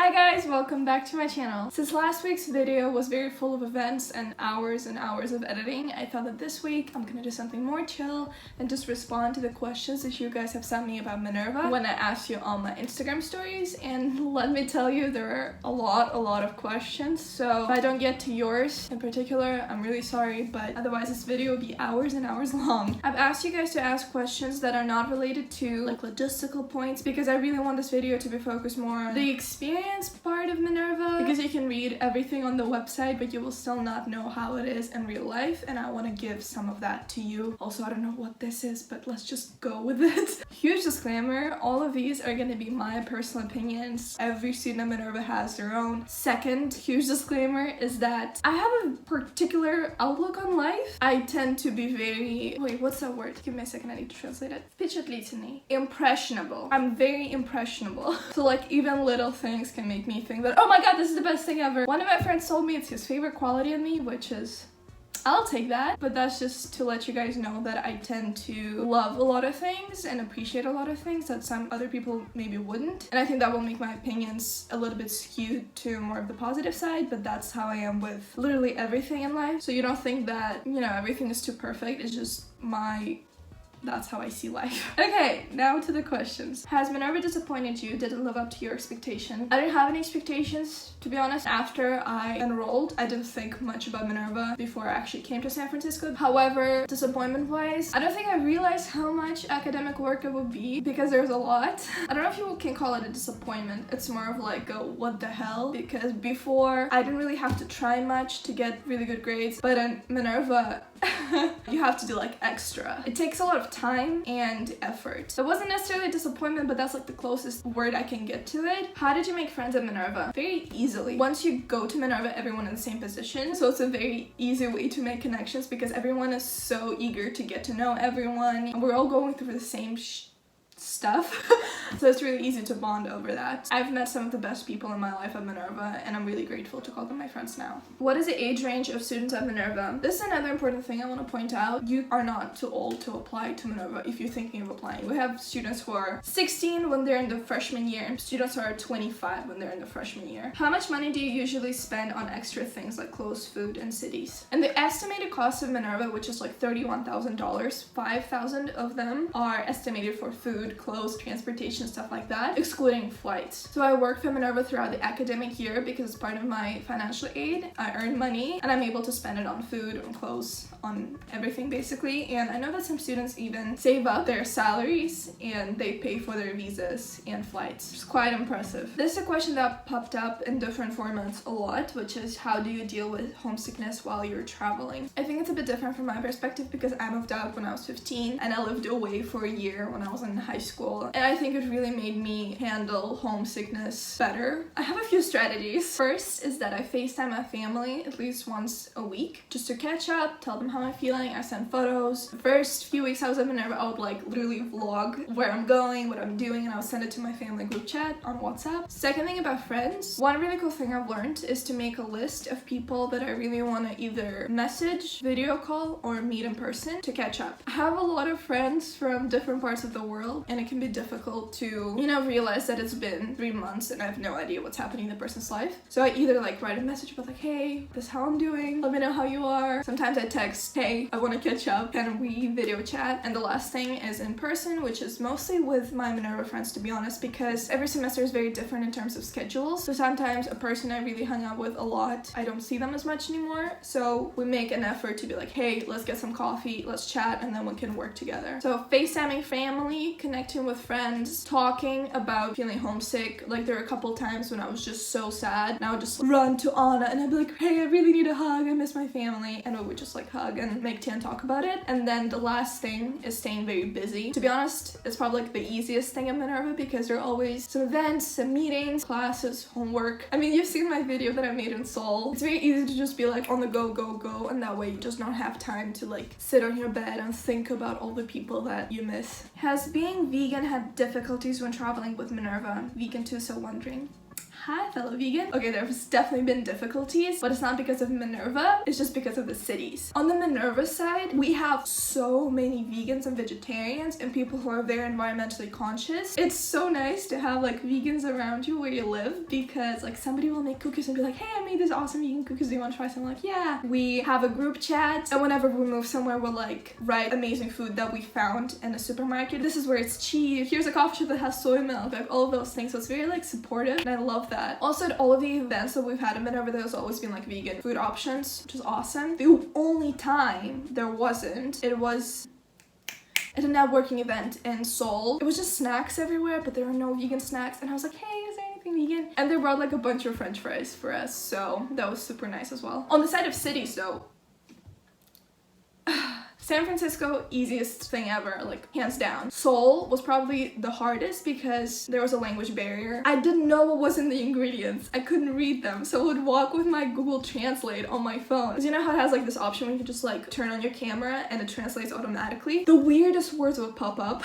Hi guys, welcome back to my channel. Since last week's video was very full of events and hours of editing, I thought that this week I'm gonna do something more chill and just respond to the questions that you guys have sent me about Minerva when I asked you on my Instagram stories. And let me tell you, there are a lot of questions, so if I don't get to yours in particular, I'm really sorry, but otherwise this video will be hours and hours long. I've asked you guys to ask questions that are not related to like logistical points because I really want this video to be focused more on the experience part of Minerva, because you can read everything on the website but you will still not know how it is in real life, and I want to give some of that to you. Also, I don't know what this is, but let's just go with it. Huge disclaimer, all of these are going to be my personal opinions. Every student at Minerva has their own. Second huge disclaimer is that I have a particular outlook on life. I tend to be very, wait, what's that word? Give me a second, I need to translate it. Impressionable. I'm very impressionable. So like even little things can make me think that, oh my god, this is the best thing ever. One of my friends told me it's his favorite quality in me, which is, I'll take that. But that's just to let you guys know that I tend to love a lot of things and appreciate a lot of things that some other people maybe wouldn't. And I think that will make my opinions a little bit skewed to more of the positive side, but that's how I am with literally everything in life. So you don't think that, you know, everything is too perfect. It's just that's how I see life. Okay, now to the questions. Has Minerva disappointed you? Didn't live up to your expectation? I didn't have any expectations, to be honest. After I enrolled, I didn't think much about Minerva before I actually came to San Francisco. However, disappointment-wise, I don't think I realized how much academic work it would be because there's a lot. I don't know if you can call it a disappointment. It's more of like a what the hell, because before I didn't really have to try much to get really good grades, but in Minerva, you have to do like extra. It takes a lot of time and effort. So it wasn't necessarily a disappointment, but that's like the closest word I can get to it. How did you make friends at Minerva? Very easily. Once you go to Minerva, everyone in the same position, so it's a very easy way to make connections because everyone is so eager to get to know everyone and we're all going through the same stuff. So it's really easy to bond over that. I've met some of the best people in my life at Minerva and I'm really grateful to call them my friends now. What is the age range of students at Minerva? This is another important thing I want to point out. You are not too old to apply to Minerva if you're thinking of applying. We have students who are 16 when they're in the freshman year and students who are 25 when they're in the freshman year. How much money do you usually spend on extra things like clothes, food, and cities? And the estimated cost of Minerva, which is like $31,000, $5,000 of them are estimated for food, clothes, transportation, stuff like that, excluding flights. So I work for Minerva throughout the academic year because it's part of my financial aid. I earn money and I'm able to spend it on food, on clothes, on everything basically. And I know that some students even save up their salaries and they pay for their visas and flights. It's quite impressive. This is a question that popped up in different formats a lot, which is how do you deal with homesickness while you're traveling? I think it's a bit different from my perspective because I moved out when I was 15 and I lived away for a year when I was in high school. And I think it really made me handle homesickness better. I have a few strategies. First is that I FaceTime my family at least once a week just to catch up, tell them how I'm feeling. I send photos. The first few weeks I was at Minerva, I would like literally vlog where I'm going, what I'm doing, and I would send it to my family group chat on WhatsApp. Second thing about friends, one really cool thing I've learned is to make a list of people that I really want to either message, video call, or meet in person to catch up. I have a lot of friends from different parts of the world and it can be difficult to, you know, realize that it's been 3 months and I have no idea what's happening in the person's life. So I either like write a message about like, hey, this is how I'm doing, let me know how you are. Sometimes I text, hey, I want to catch up, and we video chat. And the last thing is in person, which is mostly with my Minerva friends, to be honest, because every semester is very different in terms of schedules. So sometimes a person I really hung out with a lot, I don't see them as much anymore. So we make an effort to be like, hey, let's get some coffee, let's chat, and then we can work together. So FaceTiming family, connecting with friends, talking about feeling homesick. Like there were a couple times when I was just so sad and I would just run to Anna and I'd be like, hey, I really need a hug, I miss my family, and we would just like hug and make tea and talk about it. And then the last thing is staying very busy. To be honest, it's probably like the easiest thing at Minerva because there are always some events, some meetings, classes, homework. I mean, you've seen my video that I made in Seoul. It's very easy to just be like on the go, and that way you just don't have time to like sit on your bed and think about all the people that you miss. Has being vegan had difficulties when traveling with Minerva? Vegan too, so wondering. Hi, fellow vegan. Okay, there's definitely been difficulties, but it's not because of Minerva, it's just because of the cities. On the Minerva side, we have so many vegans and vegetarians and people who are very environmentally conscious. It's so nice to have like vegans around you where you live, because like somebody will make cookies and be like, hey, I made this awesome vegan cookies, do you want to try some? Like, yeah. We have a group chat, and whenever we move somewhere, we'll like write amazing food that we found in a supermarket. This is where it's cheap. Here's a coffee shop that has soy milk, like all of those things. So it's very like supportive, and I love that. Also, at all of the events that we've had in Minerva, there's always been like vegan food options, which is awesome. The only time there wasn't, it was at a networking event in Seoul. It was just snacks everywhere, but there were no vegan snacks, and I was like, hey, is there anything vegan? And they brought like a bunch of french fries for us, so that was super nice as well. On the side of cities though, San Francisco, easiest thing ever, like hands down. Seoul was probably the hardest because there was a language barrier. I didn't know what was in the ingredients. I couldn't read them, so I would walk with my Google Translate on my phone. Because you know how it has like this option where you can just like turn on your camera and it translates automatically? The weirdest words would pop up.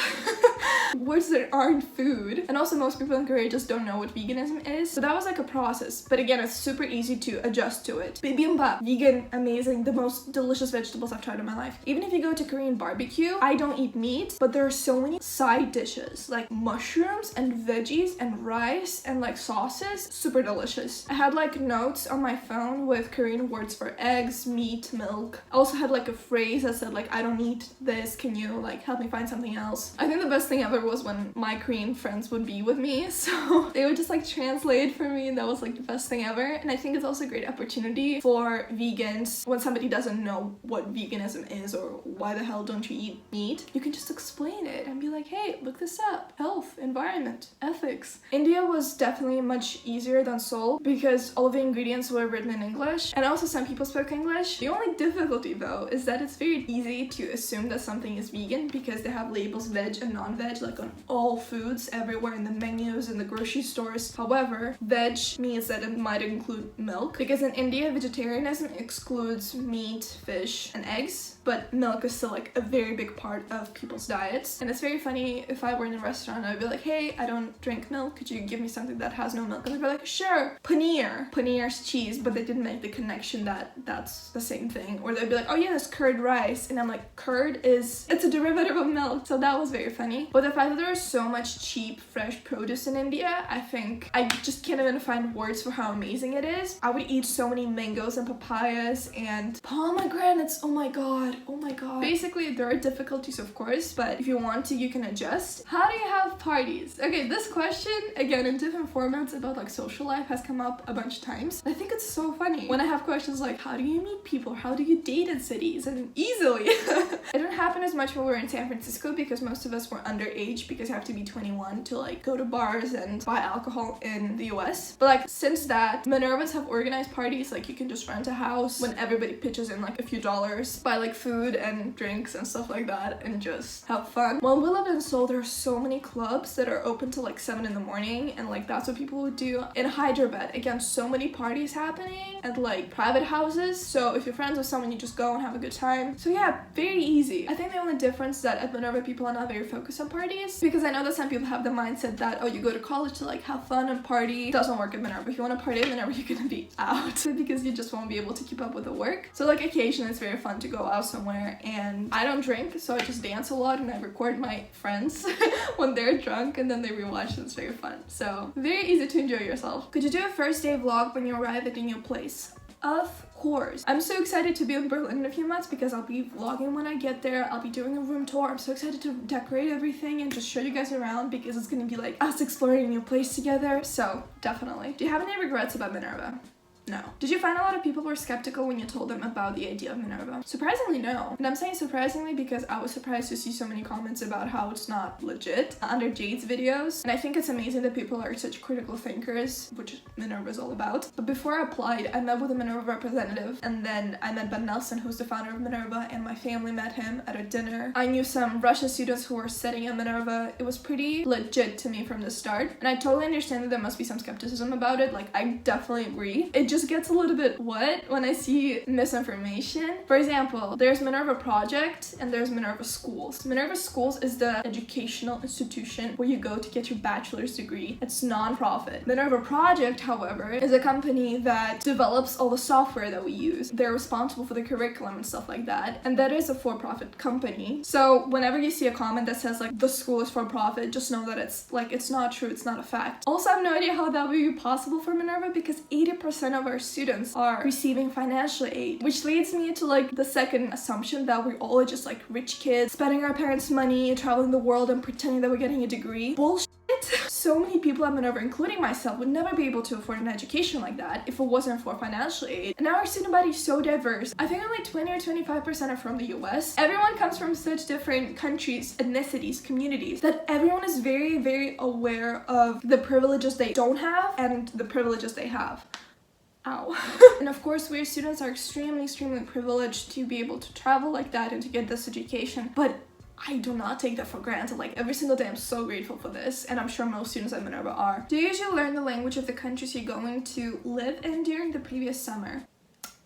Words that aren't food. And also most people in Korea just don't know what veganism is. So that was like a process. But again, it's super easy to adjust to it. Bibimbap, vegan, amazing, the most delicious vegetables I've tried in my life. Even if you go to Korean barbecue, I don't eat meat, but there are so many side dishes like mushrooms and veggies and rice and like sauces. Super delicious. I had like notes on my phone with Korean words for eggs, meat, milk. I also had like a phrase that said like, I don't eat this, can you like help me find something else? I think the best thing ever was when my Korean friends would be with me, so they would just like translate for me, and that was like the best thing ever. And I think it's also a great opportunity for vegans when somebody doesn't know what veganism is or why the hell don't you eat meat, you can just explain it and be like, hey, look this up. Health, environment, ethics. India was definitely much easier than Seoul because all of the ingredients were written in English, and also some people spoke English. The only difficulty though is that it's very easy to assume that something is vegan because they have labels veg and non-veg like on all foods everywhere in the menus in the grocery stores. However, veg means that it might include milk, because in India vegetarianism excludes meat, fish, and eggs, but milk is still like a very big part of people's diets. And it's very funny, if I were in a restaurant, I'd be like, hey, I don't drink milk, could you give me something that has no milk? And they'd be like, sure. Paneer's cheese, but they didn't make the connection that that's the same thing. Or they'd be like, oh yeah, it's curd rice, and I'm like, curd it's a derivative of milk. So that was very funny. But the fact that there is so much cheap fresh produce in India, I think I just can't even find words for how amazing it is. I would eat so many mangoes and papayas and pomegranates. Oh my god. Basically, there are difficulties, of course, but if you want to, you can adjust. How do you have parties? Okay, this question, again, in different formats about like social life has come up a bunch of times. I think it's so funny when I have questions like, how do you meet people? How do you date in cities? And easily. It didn't happen as much when we were in San Francisco because most of us were underage, because you have to be 21 to like go to bars and buy alcohol in the US. But like since that, Minervas have organized parties, like you can just rent a house when everybody pitches in like a few dollars, buy like food and drinks and stuff like that, and just have fun. When we lived in Seoul, there are so many clubs that are open till like 7 in the morning, and like that's what people would do. In Hyderabad, again, so many parties happening at like private houses, so if you're friends with someone, you just go and have a good time. So yeah, very easy. I think the only difference is that at Minerva people are not very focused on parties, because I know that some people have the mindset that, oh, you go to college to like have fun and party. It doesn't work at Minerva. If you want to party at Minerva, you're gonna be out because you just won't be able to keep up with the work. So like occasionally it's very fun to go out somewhere, and I don't drink, so I just dance a lot and I record my friends when they're drunk, and then they rewatch, and it's very fun. So very easy to enjoy yourself. Could you do a first day vlog when you arrive at a new place? Of course. I'm so excited to be in Berlin in a few months because I'll be vlogging when I get there. I'll be doing a room tour. I'm so excited to decorate everything and just show you guys around, because it's gonna be like us exploring a new place together. So definitely. Do you have any regrets about Minerva? No. Did you find a lot of people were skeptical when you told them about the idea of Minerva? Surprisingly, no. And I'm saying surprisingly because I was surprised to see so many comments about how it's not legit under Jade's videos. And I think it's amazing that people are such critical thinkers, which Minerva is all about. But before I applied, I met with a Minerva representative, and then I met Ben Nelson, who's the founder of Minerva, and my family met him at a dinner. I knew some Russian students who were studying at Minerva. It was pretty legit to me from the start. And I totally understand that there must be some skepticism about it. Like, I definitely agree. It just gets a little bit what when I see misinformation. For example, there's Minerva Project and there's Minerva Schools. Minerva Schools is the educational institution where you go to get your bachelor's degree. It's non-profit. Minerva Project, however, is a company that develops all the software that we use. They're responsible for the curriculum and stuff like that, and that is a for-profit company. So whenever you see a comment that says like the school is for profit, just know that it's not true, it's not a fact. Also, I have no idea how that would be possible for Minerva because 80% of our students are receiving financial aid, which leads me to like the second assumption that we're all just like rich kids spending our parents' money, traveling the world and pretending that we're getting a degree. Bullshit. So many people at Minerva, including myself, would never be able to afford an education like that if it wasn't for financial aid. And now our student body is so diverse. I think only 20 or 25% are from the US. Everyone comes from such different countries, ethnicities, communities, that everyone is very, very aware of the privileges they don't have and the privileges they have. Ow. And of course, we as students are extremely privileged to be able to travel like that and to get this education, but I do not take that for granted. Like every single day I'm so grateful for this, and I'm sure most students at Minerva are. Do you usually learn the language of the countries you're going to live in during the previous summer?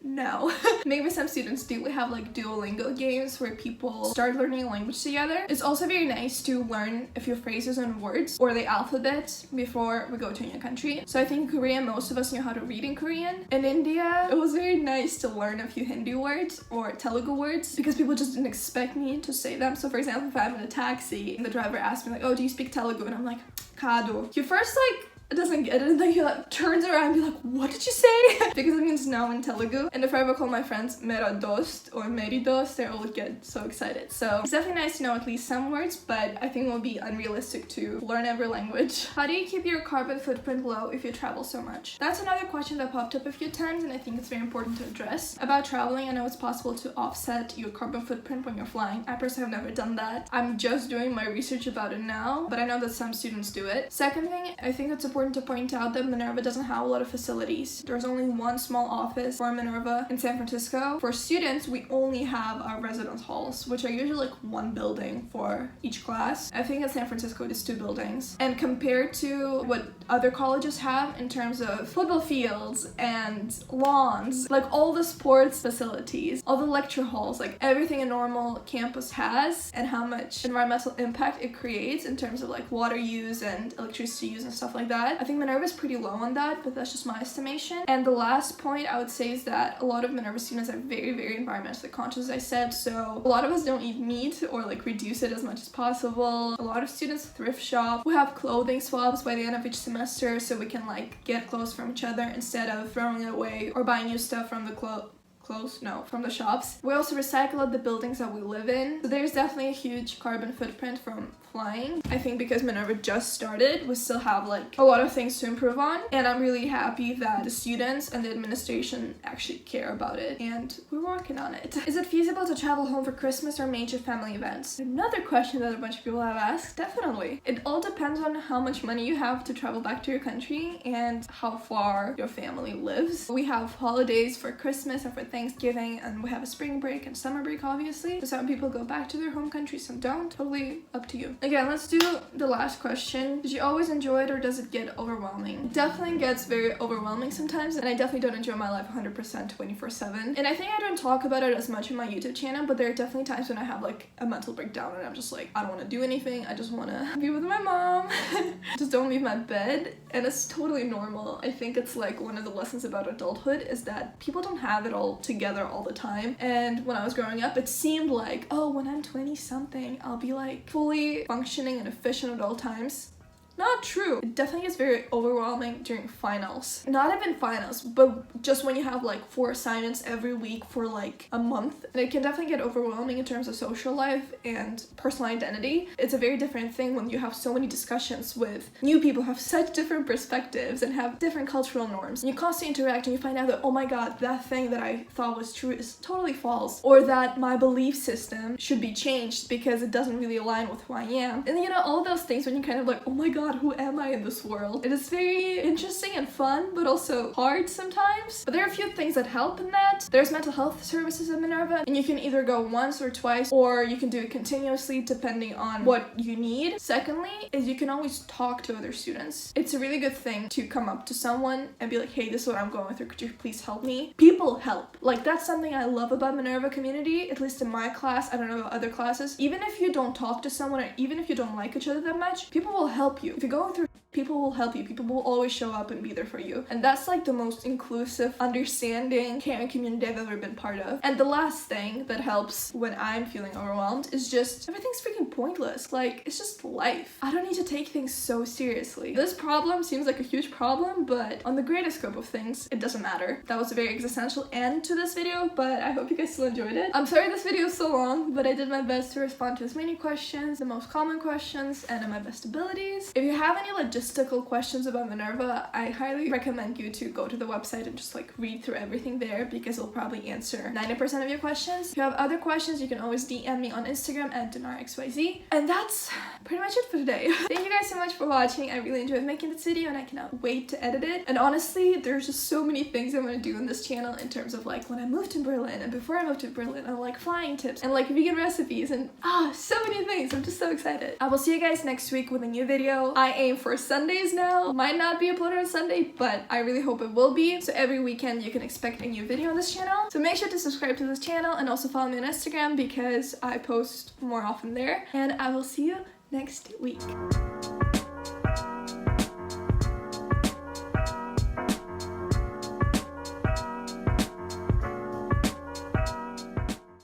No. Maybe some students do. We have like Duolingo games where people start learning a language together. It's also very nice to learn a few phrases and words or the alphabet before we go to a new country. So I think in Korea, most of us knew how to read in Korean. In India, it was very nice to learn a few Hindi words or Telugu words because people just didn't expect me to say them. So for example, if I'm in a taxi and the driver asks me like, oh, do you speak Telugu? And I'm like, Kadu. You first like doesn't get it, and then he like turns around and be like, what did you say? Because it means no in Telugu. And if I ever call my friends mera dost or meri dost, they all get so excited. So it's definitely nice to know at least some words, but I think it will be unrealistic to learn every language. How do you keep your carbon footprint low if you travel so much? That's another question that popped up a few times, and I think it's very important to address. About traveling, I know it's possible to offset your carbon footprint when you're flying. I personally have never done that. I'm just doing my research about it now, but I know that some students do it. Second thing, I think it's important to point out that Minerva doesn't have a lot of facilities. There's only one small office for Minerva in San Francisco. For students, we only have our residence halls, which are usually like one building for each class. I think in San Francisco it is 2 buildings. And compared to what other colleges have in terms of football fields and lawns, like all the sports facilities, all the lecture halls, like everything a normal campus has, and how much environmental impact it creates in terms of like water use and electricity use and stuff like that. I think Minerva is pretty low on that, but that's just my estimation. And the last point I would say is that a lot of Minerva students are very environmentally conscious, as I said, so a lot of us don't eat meat or like reduce it as much as possible. A lot of students thrift shop. We have clothing swaps by the end of each semester so we can like get clothes from each other instead of throwing it away or buying new stuff from the from the shops. We also recycle at the buildings that we live in. So there's definitely a huge carbon footprint from flying. I think because Minerva just started, we still have like a lot of things to improve on, and I'm really happy that the students and the administration actually care about it, and we're working on it. Is it feasible to travel home for Christmas or major family events? Another question that a bunch of people have asked. Definitely. It all depends on how much money you have to travel back to your country and how far your family lives. We have holidays for Christmas and for Thanksgiving, and we have a spring break and summer break, obviously. So some people go back to their home country, some don't. Totally up to you. Again, let's do the last question. Did you always enjoy it or does it get overwhelming? It definitely gets very overwhelming sometimes, and I definitely don't enjoy my life 100% 24/7. And I think I don't talk about it as much on my YouTube channel, but there are definitely times when I have like a mental breakdown and I'm just like, I don't want to do anything. I just want to be with my mom. Just don't leave my bed. And it's totally normal. I think it's like one of the lessons about adulthood is that people don't have it all together all the time. And when I was growing up, it seemed like, oh, when I'm 20 something, I'll be like fully functioning and efficient at all times. Not true. It definitely gets very overwhelming during finals. Not even finals, but just when you have like 4 assignments every week for like a month. And it can definitely get overwhelming in terms of social life and personal identity. It's a very different thing when you have so many discussions with new people who have such different perspectives and have different cultural norms. And you constantly interact and you find out that, oh my god, that thing that I thought was true is totally false. Or that my belief system should be changed because it doesn't really align with who I am. And you know, all those things when you're kind of like, oh my god, god, who am I in this world? It is very interesting and fun, but also hard sometimes. But there are a few things that help in that. There's mental health services at Minerva, and you can either go once or twice, or you can do it continuously depending on what you need. Secondly, is you can always talk to other students. It's a really good thing to come up to someone and be like, hey, this is what I'm going through, could you please help me? People help. Like, that's something I love about Minerva community, at least in my class. I don't know about other classes. Even if you don't talk to someone, or even if you don't like each other that much, people will help you. If you're going through, people will help you. People will always show up and be there for you. And that's like the most inclusive, understanding, caring community I've ever been part of. And the last thing that helps when I'm feeling overwhelmed is just everything's freaking pointless. Like, it's just life. I don't need to take things so seriously. This problem seems like a huge problem, but on the greater scope of things, it doesn't matter. That was a very existential end to this video, but I hope you guys still enjoyed it. I'm sorry this video is so long, but I did my best to respond to as many questions, the most common questions, and in my best abilities. If you have any logistical questions about Minerva, I highly recommend you to go to the website and just like read through everything there, because it'll probably answer 90% of your questions. If you have other questions, you can always DM me on Instagram at DinarXYZ. And that's pretty much it for today. Thank you guys so much for watching. I really enjoyed making this video and I cannot wait to edit it. And honestly, there's just so many things I want to do in this channel in terms of like when I moved to Berlin and before I moved to Berlin, and like flying tips and like vegan recipes and so many things. I'm just so excited. I will see you guys next week with a new video. I aim for Sundays now. Might not be uploaded on Sunday, but I really hope it will be. So every weekend you can expect a new video on this channel. So make sure to subscribe to this channel and also follow me on Instagram because I post more often there. And I will see you next week.